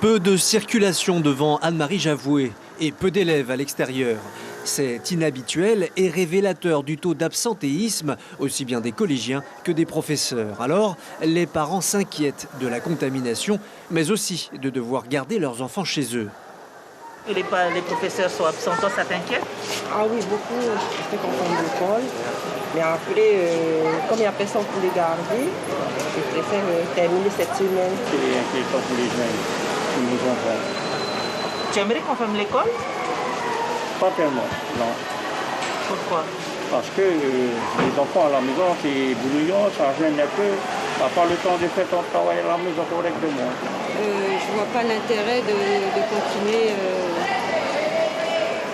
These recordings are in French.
Peu de circulation devant Anne-Marie Javoué et peu d'élèves à l'extérieur. C'est inhabituel et révélateur du taux d'absentéisme, aussi bien des collégiens que des professeurs. Alors, les parents s'inquiètent de la contamination, mais aussi de devoir garder leurs enfants chez eux. Et les professeurs sont absents, toi, ça t'inquiète? Ah oui, beaucoup, j'étais contente de l'école. Mais après, comme il n'y a personne pour les garder, je préfère terminer cette semaine. C'est inquiétant pour les jeunes, pour nos enfants. Tu aimerais qu'on ferme l'école? Pas tellement, non. Pourquoi? Parce que les enfants à la maison, c'est brouillon, ça gêne un peu. Tu n'as pas le temps de faire ton travail à la maison correctement. Je ne vois pas l'intérêt de continuer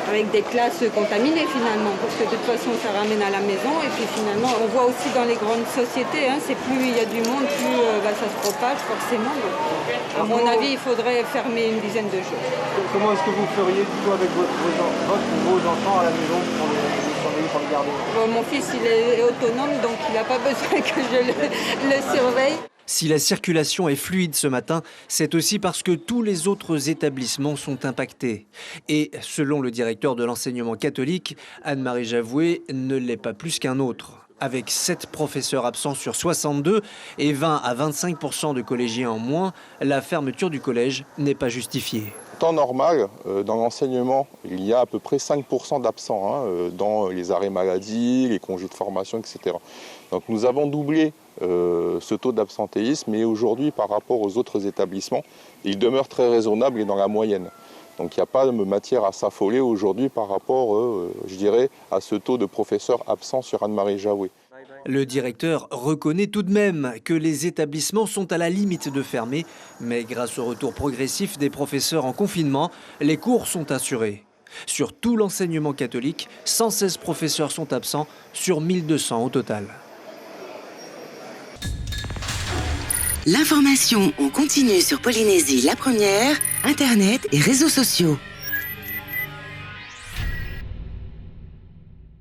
avec des classes contaminées finalement, parce que de toute façon ça ramène à la maison et puis finalement on voit aussi dans les grandes sociétés, c'est plus il y a du monde, plus ça se propage forcément. Donc, à mon avis, il faudrait fermer une dizaine de jours. Comment est-ce que vous feriez du coup avec vos enfants à la maison pour les garder? Mon fils il est autonome donc il n'a pas besoin que je le surveille. Si la circulation est fluide ce matin, c'est aussi parce que tous les autres établissements sont impactés. Et selon le directeur de l'enseignement catholique, Anne-Marie Javoué ne l'est pas plus qu'un autre. Avec 7 professeurs absents sur 62 et 20 à 25% de collégiens en moins, la fermeture du collège n'est pas justifiée. En temps normal, dans l'enseignement, il y a à peu près 5% d'absents dans les arrêts maladie, les congés de formation, etc. Donc nous avons doublé ce taux d'absentéisme et aujourd'hui, par rapport aux autres établissements, il demeure très raisonnable et dans la moyenne. Donc il n'y a pas de matière à s'affoler aujourd'hui par rapport, je dirais, à ce taux de professeurs absents sur Anne-Marie Javoué. Le directeur reconnaît tout de même que les établissements sont à la limite de fermer, mais grâce au retour progressif des professeurs en confinement, les cours sont assurés. Sur tout l'enseignement catholique, 116 professeurs sont absents sur 1200 au total. L'information en continu sur Polynésie la première, Internet et réseaux sociaux.